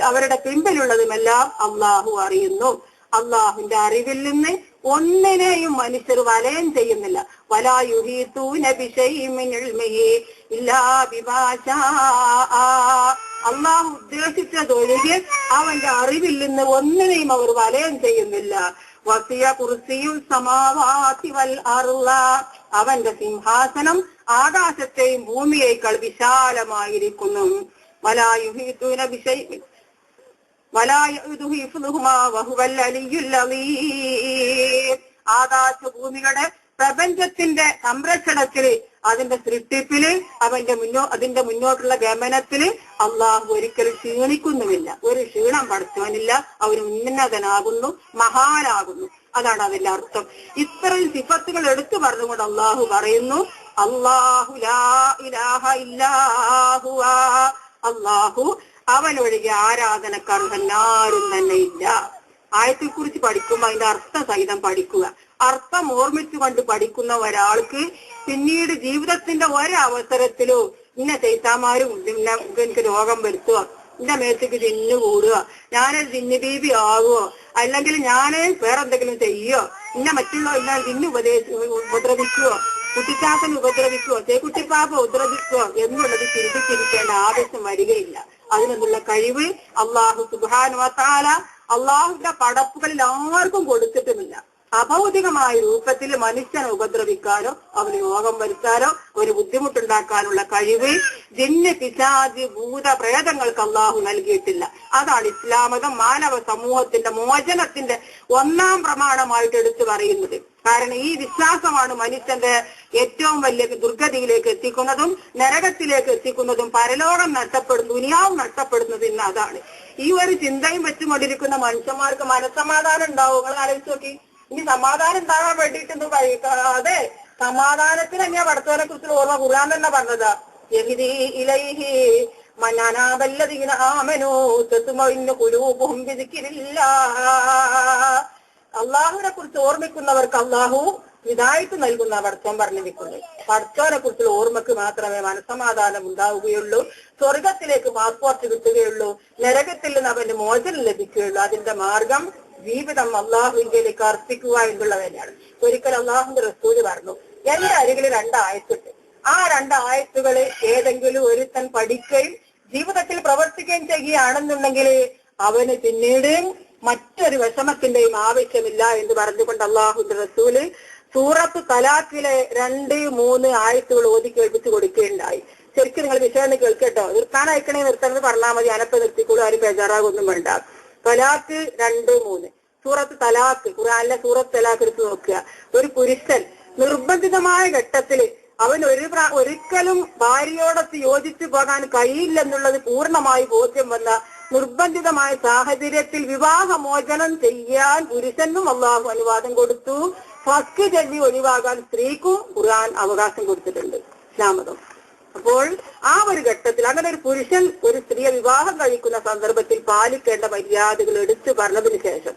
അവരുടെ പിമ്പിലുള്ളതുമെല്ലാം അള്ളാഹു അറിയുന്നു. അള്ളാഹുവിന്റെ അറിവിൽ നിന്ന് ഒന്നിനെയും മനുഷ്യർ വലയം ചെയ്യുന്നില്ല. വലാ യുഹീതൂന ബിശൈഇൻ മിൻ ഇൽമിഹി ഇല്ലാ ബിമാ ശാഅ. അള്ളാഹു ഉദ്ദേശിച്ചതൊഴികെ അവന്റെ അറിവിൽ നിന്ന് ഒന്നിനെയും അവർ വലയം ചെയ്യുന്നില്ല. വസിയ കുർസിയു സമാവാതി വൽ അർള. അവന്റെ സിംഹാസനം ആകാശത്തെയും ഭൂമിയേക്കാൾ വിശാലമായിരിക്കുന്നു. വലാ യുഹീതൂന ബിശൈഇൻ വലാ യഉദുഹു ഹിഫ്ളുഹുമാ വഹുവൽ അലിയ്യുൽ അലീം. ആകാശഭൂമികളുടെ പ്രപഞ്ചത്തിന്റെ സംരക്ഷണത്തില്, അതിന്റെ സൃഷ്ടിപ്പില്, അതിന്റെ മുന്നോട്ടുള്ള ഗമനത്തില് അള്ളാഹു ഒരിക്കലും ക്ഷീണിക്കുന്നുമില്ല. ഒരു ക്ഷീണം പഠിച്ചവനില്ല. അവന് ഉന്നതനാകുന്നു, മഹാനാകുന്നു. അതാണ് അതിന്റെ അർത്ഥം. ഇത്രയും സിഫത്തുകൾ എടുത്തു പറഞ്ഞുകൊണ്ട് അള്ളാഹു പറയുന്നു, അല്ലാഹു ലാ ഇലാഹ ഇല്ലാ ഹുവ. അള്ളാഹു, അവനൊഴികെ ആരാധനക്കർഹൻ ആരും തന്നെ ഇല്ല. ആയത്തെ കുറിച്ച് പഠിക്കുമ്പോൾ അതിന്റെ അർത്ഥം സഹിതം പഠിക്കുക. അർത്ഥം ഓർമ്മിച്ചുകൊണ്ട് പഠിക്കുന്ന ഒരാൾക്ക് പിന്നീട് ജീവിതത്തിന്റെ ഒരവസരത്തിലോ ഇന്ന ചൈത്താമാരും എനിക്ക് രോഗം വരുത്തുക, എന്റെ മേത്തേക്ക് ജിന്നു കൂടുക, ഞാനൊരു ജിന്നു ബീബി ആകുവോ, അല്ലെങ്കിൽ ഞാന് വേറെന്തെങ്കിലും ചെയ്യോ, മറ്റുള്ള ജിന്നു ഉപദ്രവിക്കുവോ, കുട്ടിച്ചാത്തൻ ഉപദ്രവിക്കുവോ, ചേക്കുട്ടിപ്പാപ്പ ഉപദ്രവിക്കുവോ എന്നുള്ളത് ചിന്തിച്ചിരിക്കേണ്ട ആവശ്യം വരികയില്ല. അതിനുള്ള കഴിവ് അള്ളാഹു സുബ്ഹാനഹു വ തആല അള്ളാഹുവിന്റെ പടപ്പുകളിൽ ആർക്കും കൊടുത്തിട്ടുമില്ല. അഭൗതികമായ രൂപത്തിൽ മനുഷ്യനെ ഉപദ്രവിക്കാനോ അവന് രോഗം വരുത്താനോ ഒരു ബുദ്ധിമുട്ടുണ്ടാക്കാനുള്ള കഴിവ് ജിന്ന്, പിശാച്, ഭൂത, പ്രേതങ്ങൾക്ക് അള്ളാഹു നൽകിയിട്ടില്ല. അതാണ് ഇസ്ലാം മതം മാനവ സമൂഹത്തിന്റെ മോചനത്തിന്റെ ഒന്നാം പ്രമാണമായിട്ട് എടുത്തു പറയുന്നത്. കാരണം ഈ വിശ്വാസമാണ് മനുഷ്യന്റെ ഏറ്റവും വലിയ ദുർഗതിയിലേക്ക് എത്തിക്കുന്നതും നരകത്തിലേക്ക് എത്തിക്കുന്നതും പരലോകം നഷ്ടപ്പെടുന്നു, ദുനിയാവും നഷ്ടപ്പെടുന്നത്. ഇന്ന് അതാണ്. ഈ ഒരു ചിന്തയും വെച്ചുകൊണ്ടിരിക്കുന്ന മനുഷ്യന്മാർക്ക് മനസ്സമാധാനം ഉണ്ടാവും. നിങ്ങൾ ആലോചിച്ച് നോക്കി. ഇനി സമാധാനം ഉണ്ടാകാൻ വേണ്ടിയിട്ട് അതെ, സമാധാനത്തിന് തന്നെയാ പടച്ചവനെ കുറിച്ചുള്ള ഓർമ്മ ഖുർആൻ തന്നെ പറഞ്ഞതാ. യഹ്ദി ഇലൈഹി മൻ അനാബല്ലദീന ആമനൂ തത്മഇന്നു ഖുലൂബുഹും ബിദിക്രില്ലാഹ്. അള്ളാഹുവിനെ കുറിച്ച് ഓർമ്മിക്കുന്നവർക്ക് അള്ളാഹു ഹിദായത്ത് നൽകുന്ന പടച്ചോൻ പറഞ്ഞിരിക്കുന്നത്. പടച്ചോനെ കുറിച്ചുള്ള ഓർമ്മക്ക് മാത്രമേ മനസ്സമാധാനം ഉണ്ടാവുകയുള്ളൂ, സ്വർഗത്തിലേക്ക് പാസ്പോർട്ട് കിട്ടുകയുള്ളൂ, നരകത്തിൽ നിന്ന് അവന്റെ മോചനം ലഭിക്കുകയുള്ളൂ. അതിന്റെ മാർഗം ജീവിതം അള്ളാഹുവിലേക്ക് അർപ്പിക്കുക എന്നുള്ളത് തന്നെയാണ്. ഒരിക്കൽ അള്ളാഹുവിന്റെ റസൂല് പറഞ്ഞു, എന്റെ അരികിൽ 2 ആയത്തുണ്ട്. ആ 2 ആയത്തുകള് ഏതെങ്കിലും ഒരുത്തൻ പഠിക്കുകയും ജീവിതത്തിൽ പ്രവർത്തിക്കുകയും ചെയ്യുകയാണെന്നുണ്ടെങ്കിൽ അവന് പിന്നീട് മറ്റൊരു വിഷമത്തിന്റെയും ആവശ്യമില്ല എന്ന് പറഞ്ഞുകൊണ്ട് അള്ളാഹുവിന്റെ റസൂല് സൂറത്ത് തലാഖിലെ 2-3 ആയത്തുകൾ ഓതി കേൾപ്പിച്ചു കൊടുക്കുകയുണ്ടായി. ശരിക്കും നിങ്ങൾ വിഷയം കേൾക്കട്ടോ. നിർത്താൻ അയക്കണേ നിർത്തണമെന്ന് പറഞ്ഞാൽ മതി. അനപ്പ നിർത്തിക്കോളൂ, ആരും ബേജാറാകൊന്നും വേണ്ട. തലാഖ് 2-3 സൂറത്ത് തലാഖ്, ഖുർആനിലെ സൂറത്ത് തലാഖ് എടുത്ത് നോക്കുക. ഒരു പുരുഷൻ നിർബന്ധിതമായ ഘട്ടത്തില് അവൻ ഒരിക്കലും ഭാര്യയോടൊത്ത് യോജിച്ചു പോകാൻ കഴിയില്ലെന്നുള്ളത് പൂർണ്ണമായി ബോധ്യം വന്ന നിർബന്ധിതമായ സാഹചര്യത്തിൽ വിവാഹമോചനം ചെയ്യാൻ പുരുഷനും അള്ളാഹു അനുവാദം കൊടുത്തു. ഫസ്ക് ചൊല്ലി ഒഴിവാകാൻ സ്ത്രീക്കും ഖുർആൻ അവകാശം കൊടുത്തിട്ടുണ്ട് ഇസ്ലാമതം. അപ്പോൾ ആ ഒരു ഘട്ടത്തിൽ അങ്ങനെ ഒരു പുരുഷൻ ഒരു സ്ത്രീയെ വിവാഹം കഴിക്കുന്ന സന്ദർഭത്തിൽ പാലിക്കേണ്ട മര്യാദകൾ എടുത്തു പറഞ്ഞതിന് ശേഷം,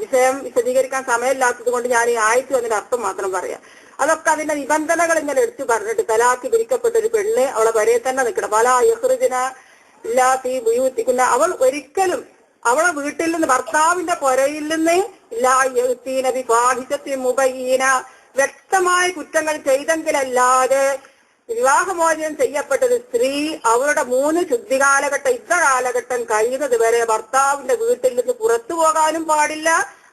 വിഷയം വിശദീകരിക്കാൻ സമയമില്ലാത്തത് കൊണ്ട് ഞാൻ ഈ ആയത്ത് അതിന്റെ അർത്ഥം മാത്രം പറയാം. അതൊക്കെ അതിന്റെ നിബന്ധനകൾ ഇങ്ങനെ എടുത്തു പറഞ്ഞിട്ട്, തലാഖ് വിരിക്കപ്പെട്ട ഒരു പെണ്ണ് അവളെ വരെ തന്നെ നിൽക്കണം. പല യഹ്റുദിന ഇല്ലാത്ത ഈ ബുയൂത്തിക്കുന്ന, അവൾ ഒരിക്കലും അവളെ വീട്ടിൽ നിന്ന് ഭർത്താവിന്റെ പുരയിൽ നിന്ന് വ്യക്തമായ കുറ്റങ്ങൾ ചെയ്തെങ്കിലല്ലാതെ വിവാഹമോചനം ചെയ്യപ്പെട്ടത് സ്ത്രീ അവളുടെ 3 ശുദ്ധി കാലഘട്ടം, കാലഘട്ടം കഴിയുന്നത് വരെ ഭർത്താവിന്റെ വീട്ടിൽ നിന്ന് പുറത്തു പോകാനും പാടില്ല,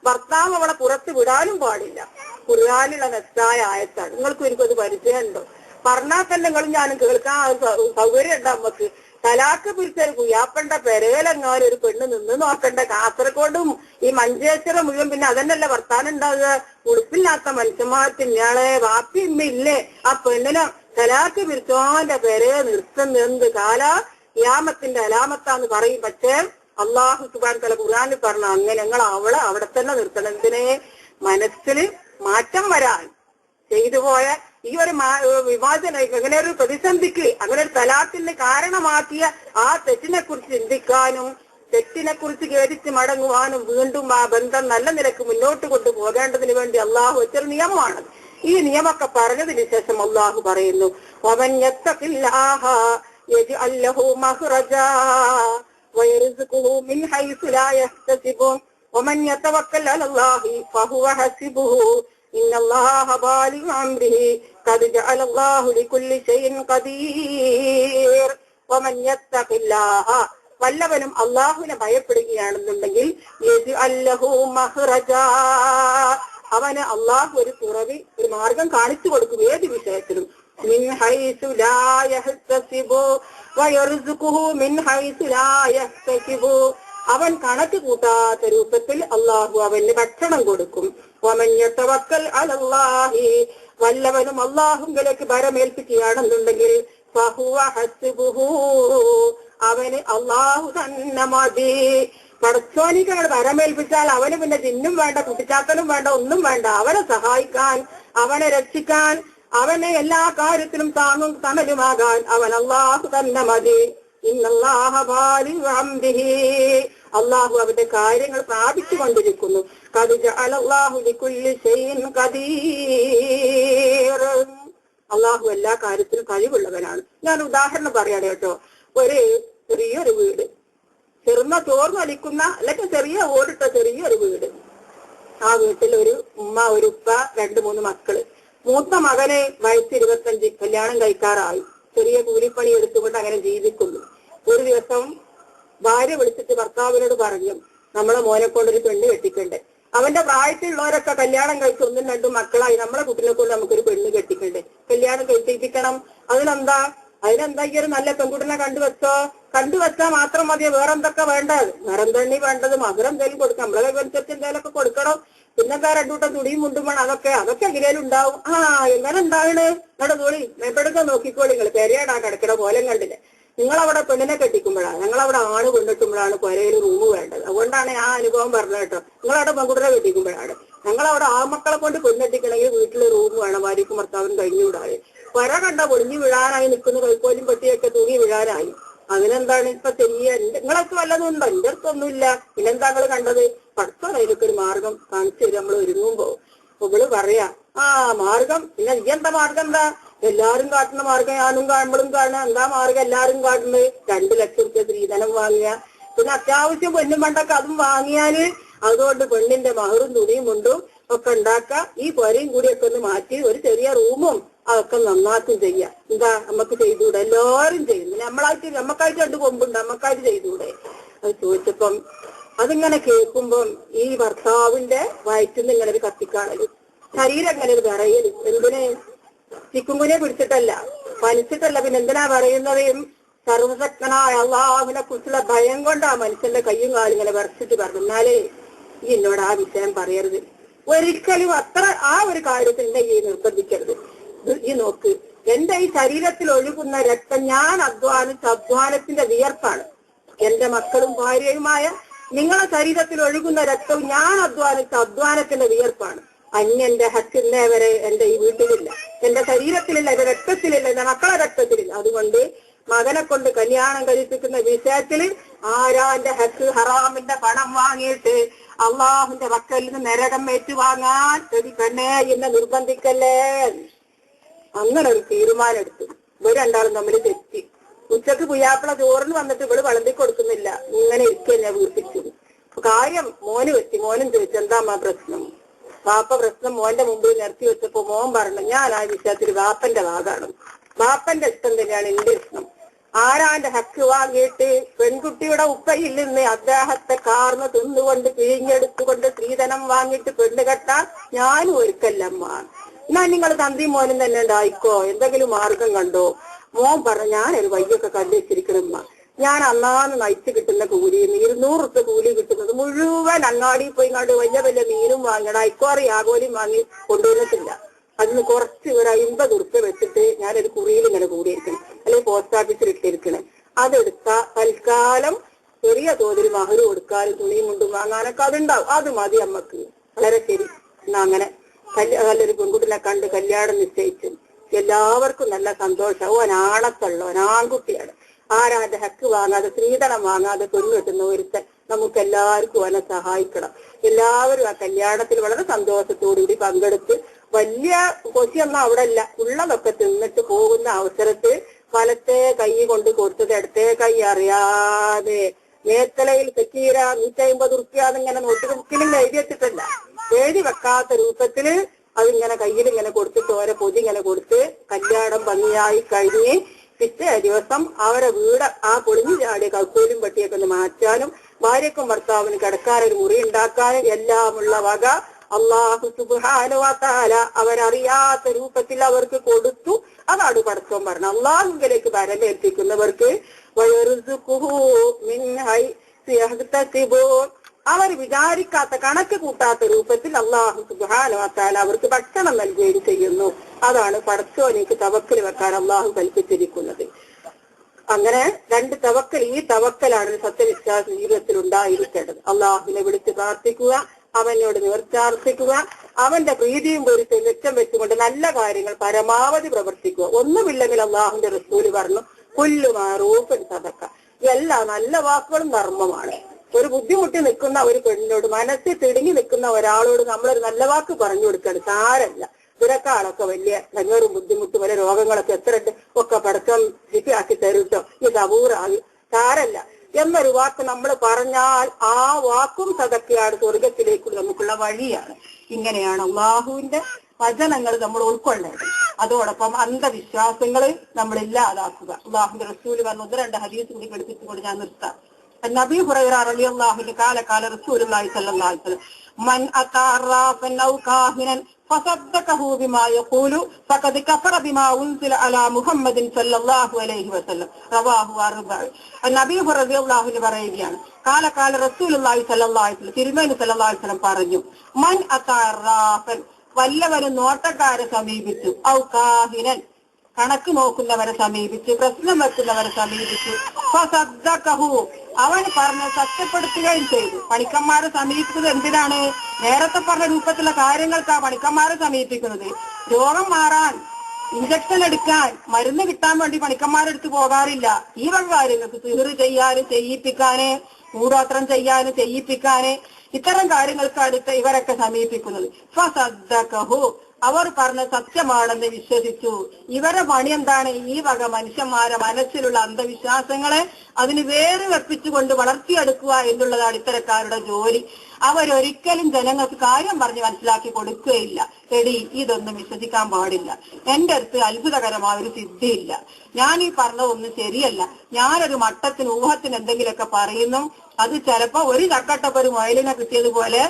ഭർത്താവ് അവളെ പുറത്ത് വിടാനും പാടില്ല. ഖുർആനിലുള്ള നെസ്സായ ആയത്താണ്. നിങ്ങൾക്കും എനിക്കത് പരിചയമുണ്ടോ? പറഞ്ഞാൽ തന്നെ നിങ്ങളും ഞാനും കേൾക്കാൻ സൗകര്യം ഉണ്ട്. നമുക്ക് തലാക്ക് പിരിച്ചൊരു കുയ്യാപ്പണ്ട പെരയിലെങ്ങാനും ഒരു പെണ്ണ് നിന്ന് നോക്കണ്ട. കാസർഗോഡും ഈ മഞ്ചേശ്വരം മുഴുവൻ പിന്നെ അതന്നല്ല വർത്താനം ഉണ്ടാകുക. ഉടുപ്പില്ലാത്ത മനുഷ്യന്മാർക്ക് ഇയാളെ വാപ്പി ഇമ്മയില്ലേ, ആ പെണ്ണിനെ തലാക്ക് പിരിച്ചോന്റെ പെരയെ നിർത്തുന്ന എന്ത് ഖിയാമത്തിന്റെ അലാമത്താന്ന് പറയും. പക്ഷേ അള്ളാഹു സുബ്ഹാനഹു വ തആല ഖുർആനിൽ പറഞ്ഞു, അങ്ങനെ ഞങ്ങൾ അവളെ അവിടെ തന്നെ നിർത്തണം. എന്തിനെ? മനസ്സിൽ മാറ്റം വരാൻ ചെയ്തു പോയ ഈ ഒരു വിവാചന, അങ്ങനെ ഒരു പ്രതിസന്ധിക്ക്, അങ്ങനെ ഒരു തലാഖിന് കാരണമാക്കിയ ആ തെറ്റിനെ കുറിച്ച് ചിന്തിക്കാനും തെറ്റിനെ കുറിച്ച് ഖേദിച്ച് മടങ്ങുവാനും വീണ്ടും ആ ബന്ധം നല്ല നിലക്ക് മുന്നോട്ട് കൊണ്ടുപോകേണ്ടതിന് വേണ്ടി അള്ളാഹു വെച്ചൊരു നിയമമാണ്. ഈ നിയമമൊക്കെ പറഞ്ഞതിന് ശേഷം അള്ളാഹു പറയുന്നു, വമൻ യത്തഖില്ലാഹ യജ്അൽ ലഹു മഖ്റജാ ويرزقه من حيث لا يحتسب ومن يتوكل على الله فهو حسبه إن الله بالغ أمره قد جعل الله لكل شيء قدير ومن يتق الله വല്ലവനും അള്ളാഹുവിനെ ഭയപ്പെടുകയാണെന്നുണ്ടെങ്കിൽ അവന് അള്ളാഹു ഒരു തുറവി ഒരു മാർഗം കാണിച്ചു കൊടുക്കും ഏത് വിഷയത്തിലും. മിൻ ഹൈസു ലാ യഹ്തസിബു വയർസുഖുഹു മിൻ ഹൈസു ലാ യഹ്തസിബു അവൻ കണക്ക് കൂട്ടാത്ത രൂപത്തിൽ അള്ളാഹു അവന് ഭക്ഷണം കൊടുക്കും. വമൻ യതവക്കൽ അലല്ലാഹി വല്ലവനും അള്ളാഹുവിലേക്ക് ഭരമേൽപ്പിക്കുകയാണെന്നുണ്ടെങ്കിൽ ഫഹുവ ഹസ്ബുഹു അവന് അള്ളാഹു തന്നെ മതി. പടച്ചോനിക്ക് അവനെ ഭരമേൽപ്പിച്ചാൽ അവന് പിന്നെ ജിന്നും വേണ്ട, കുട്ടിച്ചാത്തനും വേണ്ട, ഒന്നും വേണ്ട. അവനെ സഹായിക്കാൻ, അവനെ രക്ഷിക്കാൻ, അവനെ എല്ലാ കാര്യത്തിലും താങ്ങും തണലുമാകാൻ അവൻ അള്ളാഹു തന്നെ മതി. ഇന്നല്ലാഹ ബാലിഗു അംരിഹി അള്ളാഹു അവന്റെ കാര്യങ്ങൾ പ്രാപിച്ചു കൊണ്ടിരിക്കുന്നു. ഖദ് ജഅലല്ലാഹു ലികുല്ലി ഷൈഇൻ ഖദീർ അള്ളാഹു എല്ലാ കാര്യത്തിലും കഴിവുള്ളവനാണ്. ഞാൻ ഉദാഹരണം പറയാണ് കേട്ടോ. ചെറിയൊരു വീട്, ചെറുന്ന ചോർന്നൊലിക്കുന്ന അല്ലെങ്കിൽ ചെറിയ ഓടിട്ട ചെറിയൊരു വീട്. ആ വീട്ടിൽ ഒരു ഉമ്മ, ഒരു ഉപ്പ, 2-3 മക്കള്. മൂത്ത മകന് വയസ്സ് 25, കല്യാണം കഴിക്കാറായി. ചെറിയ കൂലിപ്പണി എടുത്തുകൊണ്ട് അങ്ങനെ ജീവിക്കുന്നു. ഒരു ദിവസം ഭാര്യ വിളിച്ചിട്ട് ഭർത്താവിനോട് പറഞ്ഞു, നമ്മളെ മോനെ കൊണ്ടൊരു പെണ്ണ് കെട്ടിക്കണ്ടേ. അവന്റെ പ്രായത്തിലുള്ളവരൊക്കെ കല്യാണം കഴിച്ച് 1-2 മക്കളായി. നമ്മളെ കുട്ടിനെ കൊണ്ട് നമുക്കൊരു പെണ്ണ് കെട്ടിക്കണ്ടേ, കല്യാണം കഴിപ്പിക്കണം. അതിനെന്താ ഈ ഒരു നല്ല പെൺകുട്ടിനെ കണ്ടുവച്ചാൽ മാത്രം മതിയോ? വേറെന്തൊക്കെ വേണ്ടത്? വേറെന്തണ്ണി വേണ്ടത്? മധുരം എന്തെങ്കിലും കൊടുക്കാം, നമ്മളെ അനുസരിച്ച് എന്തെങ്കിലുമൊക്കെ കൊടുക്കണം. പിന്നെ 2 കൂട്ടം തുണിയും മുണ്ടും വേണം. അതൊക്കെ എങ്ങനെയും ഉണ്ടാവും. എങ്ങനെ ഉണ്ടാവണ്? നിങ്ങളുടെ തുണി മേപ്പെടുക്കാൻ നോക്കിക്കോളി. നിങ്ങൾ പെരയാടാ കിടക്കണ പോലെ കണ്ടില്ലേ? നിങ്ങളവിടെ പെണ്ണിനെ കെട്ടിക്കുമ്പോഴാണ്, ഞങ്ങളവിടെ ആണ് കൊണ്ടിട്ടുമ്പോഴാണ് പുരയിൽ റൂം വേണ്ടത്. അതുകൊണ്ടാണ് ആ അനുഭവം പറഞ്ഞത് കേട്ടോ. നിങ്ങളവിടെ പെൺകുട്ടിനെ കെട്ടിക്കുമ്പോഴാണ്. ഞങ്ങളവിടെ ആമക്കളെ കൊണ്ട് പെണ്ണെട്ടിക്കണമെങ്കിൽ വീട്ടിൽ റൂം വേണം. ഭാര്യക്കും ഭർത്താവിനും കഴിഞ്ഞുകൂടാതെ പുര കണ്ട പൊളിഞ്ഞു വീഴാനായി നിൽക്കുന്ന കൈക്കോലും പെട്ടിയൊക്കെ തൂങ്ങി വീഴാനായി. അതിനെന്താണ് ഇപ്പൊ ചെയ്യാൻ? നിങ്ങളൊക്കെ വല്ലതും ഉണ്ടോ? എന്റെ അടുത്തൊന്നുമില്ല. പിന്നെന്താ നിങ്ങൾ കണ്ടത്? പഠിത്തം അതിലൊക്കെ ഒരു മാർഗം കാണിച്ചു തരും നമ്മൾ ഒരുങ്ങുമ്പോ. ഇവള് പറയാ മാർഗം. പിന്നെ എന്താ മാർഗം? എന്താ എല്ലാരും കാട്ടുന്ന മാർഗം? ഞാനും നമ്മളും കാണുക. എന്താ മാർഗം എല്ലാരും കാട്ടുന്നത്? 2 ലക്ഷം രൂപ സ്ത്രീധനം വാങ്ങിയ, പിന്നെ അത്യാവശ്യം പെണ്ണും പണ്ടൊക്കെ അതും വാങ്ങിയാല് അതുകൊണ്ട് പെണ്ണിന്റെ മഹറും തുണിയും മുണ്ടും ഒക്കെ ഉണ്ടാക്കുക. ഈ പൊരയും കൂടിയൊക്കെ ഒന്ന് മാറ്റി ഒരു ചെറിയ റൂമും അതൊക്കെ നന്നാക്കും ചെയ്യാം. എന്താ നമുക്ക് ചെയ്തുകൂടെ? എല്ലാരും ചെയ്യുന്നു. നമ്മക്കായിട്ട് 2 കൊമ്പുണ്ട്, നമ്മക്കായിട്ട് ചെയ്തുകൂടെ? അത് ചോദിച്ചപ്പം അതിങ്ങനെ കേൾക്കുമ്പം ഈ ഭർത്താവിന്റെ വയറ്റിന്ന് ഇങ്ങനെ ഒരു കത്തിക്കാണല്, ശരീരം ഇങ്ങനെ ഒരു വിറയല്. എന്തിന്? ചിക്കുങ്കുനെ പിടിച്ചിട്ടല്ല, പനിച്ചിട്ടല്ല. പിന്നെ എന്തിനാ പറയുന്നത്? സർവശക്തനായ അള്ളാഹുവിനെ കുറിച്ചുള്ള ഭയം കൊണ്ട് ആ മനുഷ്യന്റെ കയ്യും കാലും ഇങ്ങനെ വിറച്ചിട്ട് പറഞ്ഞു, എന്നാലേ ഈ എന്നോട് ആ വിഷയം പറയരുത് ഒരിക്കലും. ആ ഒരു കാര്യത്തിൽ എന്നെ ഈ നിർബന്ധിക്കരുത്. ഈ നോക്ക്, എന്റെ ഈ ശരീരത്തിൽ ഒഴുകുന്ന രക്തം ഞാൻ അധ്വാനത്തിന്റെ വിയർപ്പാണ്. എന്റെ മക്കളും ഭാര്യയുമായ നിങ്ങളെ ശരീരത്തിൽ ഒഴുകുന്ന രക്തവും ഞാൻ അധ്വാനത്തിന്റെ വിയർപ്പാണ്. അന്യന്റെ ഹക്കിന്നേ വരെ എന്റെ ഈ വീട്ടിലില്ല, എന്റെ ശരീരത്തിലില്ല, എന്റെ രക്തത്തിലില്ല, എന്റെ മക്കളെ രക്തത്തിലില്ല. അതുകൊണ്ട് മകനെ കൊണ്ട് കല്യാണം കഴിപ്പിക്കുന്ന വിഷയത്തിൽ ആരാന്റെ ഹക്ക് ഹറാമിന്റെ പണം വാങ്ങിയിട്ട് അള്ളാഹുന്റെ മക്കളിൽ നിന്ന് നരകം ഏറ്റുവാങ്ങാൻ പെണ്ണേ എന്നെ നിർബന്ധിക്കല്ലേ. അങ്ങനെ ഒരു തീരുമാനം എടുത്തു. ഇവര് 2 തമ്മിൽ തെറ്റി. ഉച്ചക്ക് പുയ്യാപ്പിള ചോറിന് വന്നിട്ട് ഇവള് വിളമ്പി കൊടുക്കുന്നില്ല. ഇങ്ങനെ ഇരിക്കന്നെ വീർപ്പിച്ചു. കാര്യം മോന് വെച്ച്. മോനും ചോദിച്ചു, എന്താ പ്രശ്നം? വാപ്പ പ്രശ്നം മോന്റെ മുമ്പിൽ നിർത്തി വെച്ചപ്പോ മോൻ പറഞ്ഞു, ഞാൻ ആ വിഷയത്തിൽ വാപ്പന്റെ ഭാഗമാണ്, വാപ്പന്റെ ഇഷ്ടം തന്നെയാണ് എന്റെ ഇഷ്ടം. ആരാന്റെ ഹക്ക് വാങ്ങിയിട്ട് പെൺകുട്ടിയുടെ ഉപ്പയിൽ നിന്ന് അദ്ദേഹത്തെ കാർന്ന് തിന്നുകൊണ്ട് പിഴിഞ്ഞെടുത്തുകൊണ്ട് സ്ത്രീധനം വാങ്ങിയിട്ട് പെണ്ണ് കെട്ടാൻ ഞാനും ഒരുക്കല്ലമ്മ. എന്നാ നിങ്ങൾ തന്തി മോനും തന്നെ ഉണ്ടായിക്കോ, എന്തെങ്കിലും മാർഗം കണ്ടോ? മോൻ പറഞ്ഞു, ഞാനൊരു വയ്യൊക്കെ കണ്ടുവച്ചിരിക്കണമ്മ. ഞാൻ അന്നാന്ന് നയിച്ച് കിട്ടുന്ന കൂലി 200 റുപ്യ കൂലി കിട്ടുന്നത് മുഴുവൻ അങ്ങാടിയിൽ പോയി കണ്ട് വലിയ വലിയ മീനും വാങ്ങണം, ഇക്കോറി ആകോലിയും വാങ്ങി കൊണ്ടുവന്നിട്ടില്ല. അതിന് കുറച്ച് ഒരു 50 റുപ്യ വെച്ചിട്ട് ഞാനൊരു കുറിയിൽ ഇങ്ങനെ കൂടിയിരിക്കണം, അല്ലെങ്കിൽ പോസ്റ്റ് ഓഫീസിൽ ഇട്ടിരിക്കണേ. അതെടുത്ത തൽക്കാലം ചെറിയ തോതിൽ മഹറ് കൊടുക്കാനും തുണിയും കൊണ്ടും വാങ്ങാനൊക്കെ അതുണ്ടാവും. അത് മതി അമ്മക്ക്. വളരെ ശരി. എന്നാ അങ്ങനെ നല്ലൊരു പെൺകുട്ടിനെ കണ്ട് കല്യാണം നിശ്ചയിച്ചു. എല്ലാവർക്കും നല്ല സന്തോഷം. ആണത്തുള്ള ആൺകുട്ടിയാണ്. ആരാന്റെ ഹക്ക് വാങ്ങാതെ സ്ത്രീധനം വാങ്ങാതെ പെണ്ണ് കെട്ടുന്ന ഒരുത്തൻ നമുക്ക് എല്ലാവർക്കും അവനെ സഹായിക്കണം. എല്ലാവരും ആ കല്യാണത്തിൽ വളരെ സന്തോഷത്തോടുകൂടി പങ്കെടുത്ത് വലിയ കൊച്ചിയൊന്നും അവിടെ ഇല്ല, ഉള്ളതൊക്കെ തിന്നിട്ട് പോകുന്ന അവസരത്തിൽ വലത്തെ കൈ കൊണ്ട് കൊടുത്തത് ഇടത്തെ കൈ അറിയാതെ മേത്തലയിൽ സെക്കീര 150 റുപ്യ എന്നിങ്ങനെ നോട്ട് ബുക്കിലും എഴുതിയിട്ടിട്ടല്ല, എഴുതി വെക്കാത്ത രൂപത്തില് അതിങ്ങനെ കയ്യിൽ ഇങ്ങനെ കൊടുത്തിട്ട് ഓരോ പൊതി ഇങ്ങനെ കൊടുത്ത് കല്യാണം ഭംഗിയായി കഴിഞ്ഞ് പിറ്റേ ദിവസം അവരെ വീട് ആ പൊളിഞ്ഞു ചാടിയ കൗക്കോലും പട്ടിയൊക്കെ ഒന്ന് മാറ്റാനും ഭാര്യക്കും ഭർത്താവിനും കിടക്കാനൊരു മുറി ഉണ്ടാക്കാനും എല്ലാമുള്ള വക അല്ലാഹു സുബ്ഹാനഹു വ തആല അവരറിയാത്ത രൂപത്തിൽ അവർക്ക് കൊടുത്തു. അതാണ് പടച്ചോൻ പറഞ്ഞത്, അള്ളാഹുവിലേക്ക് വരമേൽപ്പിക്കുന്നവർക്ക് അവർ വിചാരിക്കാത്ത കണക്ക് കൂട്ടാത്ത രൂപത്തിൽ അല്ലാഹു സുബ്ഹാനഹു വ തആല അവർക്ക് ഭക്ഷണം നൽകുകയും ചെയ്യുന്നു. അതാണ് പടച്ചോനിക്ക് തവക്കൽ വെക്കാൻ അള്ളാഹു കൽപ്പിച്ചിരിക്കുന്നത്. അങ്ങനെ 2 തവക്കൽ, ഈ തവക്കലാണ് സത്യവിശ്വാസ ജീവിതത്തിൽ ഉണ്ടായിരിക്കേണ്ടത്. അള്ളാഹുവിനെ വിളിച്ച് പ്രാർത്ഥിക്കുക, അവനോട് നേർച്ചാർപ്പിക്കുക, അവന്റെ പ്രീതിയും പൊരുത്തം ലക്ഷ്യം വെച്ചുകൊണ്ട് നല്ല കാര്യങ്ങൾ പരമാവധി പ്രവർത്തിക്കുക. ഒന്നുമില്ലെങ്കിൽ അള്ളാഹുവിന്റെ റസൂല് പറഞ്ഞു കുല്ലു മഅറൂഫിൻ സദഖ, എല്ലാ നല്ല വാക്കുകളും ധർമ്മമാണ്. ഒരു ബുദ്ധിമുട്ടി നിൽക്കുന്ന ഒരു പെണ്ണിനോട്, മനസ്സിൽ തിടുങ്ങി നിൽക്കുന്ന ഒരാളോട് നമ്മളൊരു നല്ല വാക്ക് പറഞ്ഞു കൊടുക്കണം. സാരല്ല, ഇവരെക്കാളൊക്കെ വലിയ ഭയങ്കര ബുദ്ധിമുട്ട്, വലിയ രോഗങ്ങളൊക്കെ എത്ര ഉണ്ട്, ഒക്കെ പടക്കം ആക്കി തരുട്ടോ, ഇത് അപൂർവമായി, സാരല്ല എന്നൊരു വാക്ക് നമ്മൾ പറഞ്ഞാൽ ആ വാക്കും സദക്കയാണ്, സ്വർഗത്തിലേക്കുള്ള നമുക്കുള്ള വഴിയാണ്. ഇങ്ങനെയാണ് അള്ളാഹുവിന്റെ വചനങ്ങൾ നമ്മൾ ഉൾക്കൊള്ളേണ്ടത്. അതോടൊപ്പം അന്ധവിശ്വാസങ്ങൾ നമ്മൾ ഇല്ലാതാക്കുക. അള്ളാഹുവിന്റെ റസൂല് പറഞ്ഞ 1-2 ഹദീസ് കൂടി പഠിപ്പിച്ചുകൊണ്ട് ഞാൻ നിർത്താം. നബി ഹുറൈറ റളിയല്ലാഹു കാല റസൂലുള്ളാഹി സ്വല്ലല്ലാഹു അലൈഹി വസല്ലം മൻ അതാ റാഫൻ ഔ കാഹിനൻ ഫസദ്ദഖഹു ബിമാ യഖൂലു ഫഖദ് കഫറ ബിമാ ഉൻസില അലാ മുഹമ്മദിൻ സ്വല്ലല്ലാഹു അലൈഹി വസല്ലം റവാഹു അർബഅ. നബി ഹുറൈറ റളിയല്ലാഹു അൻഹു പറയുകയാണ്, കാല റസൂലുള്ളാഹി സ്വല്ലല്ലാഹു അലൈഹി വസല്ലം, തിരുമേനി സ്വല്ലല്ലാഹു അലൈഹി വസല്ലം പറഞ്ഞു, മൻ അതാ റാഫൻ, വല്ലവരും നോട്ടക്കാരെ സമീപിച്ചു, ഔ കാഹിനൻ, കണക്ക് നോക്കുന്നവരെ സമീപിച്ചു, പ്രശ്നം വെക്കുന്നവരെ സമീപിച്ചു, ഫസദ്ദഖഹു, അവൻ പറഞ്ഞ സത്യപ്പെടുത്തുകയും ചെയ്തു. പണിക്കന്മാരെ സമീപിക്കുന്നത് എന്തിനാണ്? നേരത്തെ പറഞ്ഞ രൂപത്തിലുള്ള കാര്യങ്ങൾക്കാ പണിക്കന്മാരെ സമീപിക്കുന്നത്. രോഗം മാറാൻ, ഇഞ്ചക്ഷൻ എടുക്കാൻ, മരുന്ന് കിട്ടാൻ വേണ്ടി പണിക്കന്മാരെടുത്ത് പോകാറില്ല. ഈ വക കാര്യങ്ങൾക്ക്, സിഹ്റ് ചെയ്യാന്, ചെയ്യിപ്പിക്കാന്, കൂടോത്രം ചെയ്യാന്, ചെയ്യിപ്പിക്കാന്, ഇത്തരം കാര്യങ്ങൾക്കാണ് ഇവരൊക്കെ സമീപിക്കുന്നത്. ഫസദ്ദഖഹു, അവർ പറഞ്ഞ സത്യമാണെന്ന് വിശ്വസിച്ചു. ഇവരുടെ പണി എന്താണ്? ഈ വക മനുഷ്യന്മാരെ മനസ്സിലുള്ള അന്ധവിശ്വാസങ്ങളെ അതിന് വേറെ വെപ്പിച്ചുകൊണ്ട് വളർത്തിയെടുക്കുക എന്നുള്ളതാണ് ഇത്തരക്കാരുടെ ജോലി. അവരൊരിക്കലും ജനങ്ങൾക്ക് കാര്യം പറഞ്ഞ് മനസ്സിലാക്കി കൊടുക്കുകയില്ല. എടി, ഇതൊന്നും വിശ്വസിക്കാൻ പാടില്ല, എന്റെ അടുത്ത് അത്ഭുതകരമായ ഒരു സിദ്ധിയില്ല, ഞാൻ ഈ പറഞ്ഞതൊന്നും ശരിയല്ല, ഞാനൊരു മട്ടത്തിന് ഊഹത്തിന് എന്തെങ്കിലുമൊക്കെ പറയുന്നു, അത് ചിലപ്പോ ഒരു ചക്കട്ടപ്പ് ഒരു മുയലിനെ കിട്ടിയതുപോലെ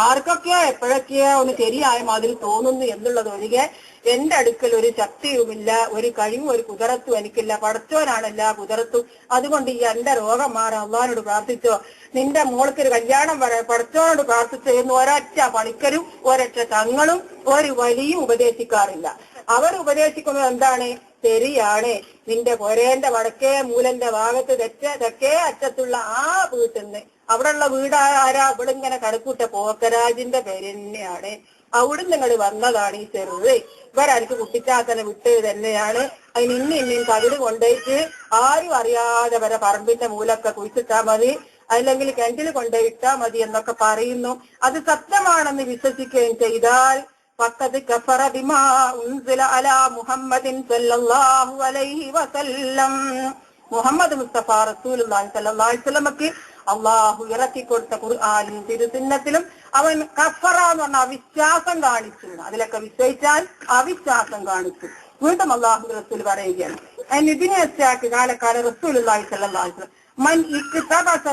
ആർക്കൊക്കെയോ എപ്പോഴൊക്കെയോ ഒന്ന് ശരിയായ മാതിരി തോന്നുന്നു എന്നുള്ളതൊഴികെ എന്റെ അടുക്കൽ ഒരു ശക്തിയുമില്ല, ഒരു കഴിവും ഒരു കുതിരത്തും എനിക്കില്ല. പടച്ചോനാണല്ല കുതിരത്തും. അതുകൊണ്ട് ഈ എന്റെ രോഗം മാറാൻ അള്ളാഹിനോട് പ്രാർത്ഥിച്ചോ, നിന്റെ മോൾക്കൊരു കല്യാണം പറയാൻ പടച്ചോനോട് പ്രാർത്ഥിച്ചോ എന്ന് ഒരൊറ്റ പണിക്കരും ഒരൊറ്റ തങ്ങളും ഒരു വലിയും ഉപദേശിക്കാറില്ല. അവർ ഉപദേശിക്കുന്നത് എന്താണ്? ശരിയാണ്, നിന്റെ പൊരേന്റെ വടക്കേ മൂലന്റെ ഭാഗത്ത് തെക്കേ അറ്റത്തുള്ള ആ വീട്ടിൽ നിന്ന്, അവിടെയുള്ള വീട് ആരാ? ഇവിടെ ഇങ്ങനെ കടക്കൂട്ട പോക്കരാജിന്റെ പേര് തന്നെയാണ്. അവിടുന്ന് നിങ്ങൾ വന്നതാണ് ഈ ചെറുത്. ഇവരഎനിക്ക് കുട്ടിച്ചാത്തനെ വിട്ട് തന്നെയാണ്. അതിന് ഇന്നും തകിട് കൊണ്ടുപോയിട്ട് ആരും അറിയാതെ വരെ പറമ്പിന്റെ മൂലൊക്കെ കുഴിച്ചിട്ടാ മതി, അല്ലെങ്കിൽ കിണറ്റിൽ കൊണ്ടുപോയിട്ടാ മതി എന്നൊക്കെ പറയുന്നു. അത് സത്യമാണെന്ന് വിശ്വസിക്കുകയും ചെയ്താൽ ഫഖദ് കഫറ ബിമാ ഉൻസില അലാ മുഹമ്മദിൻ സ്വല്ലല്ലാഹു അലൈഹി വസല്ലം, മുഹമ്മദ് മുസ്തഫ റസൂലുള്ളാഹി സ്വല്ലല്ലാഹു അലൈഹി വസല്ലമക്ക് അള്ളാഹു ഇറക്കി കൊടുത്ത ഖുർആനിലും തിരുസുന്നത്തിലും അവൻ കഫറ എന്ന് പറഞ്ഞ അവിശ്വാസം കാണിച്ചു. അതിലൊക്കെ വിശ്വസിച്ചാൽ അവിശ്വാസം കാണിച്ചു. വീണ്ടും അള്ളാഹു റസൂൽ പറയുകയാണ്, ഇതിനെ കാലക്കാല റസൂലുള്ളാഹി സ്വല്ലല്ലാഹു അലൈഹി വസല്ലം മൻ ഇക്തബസ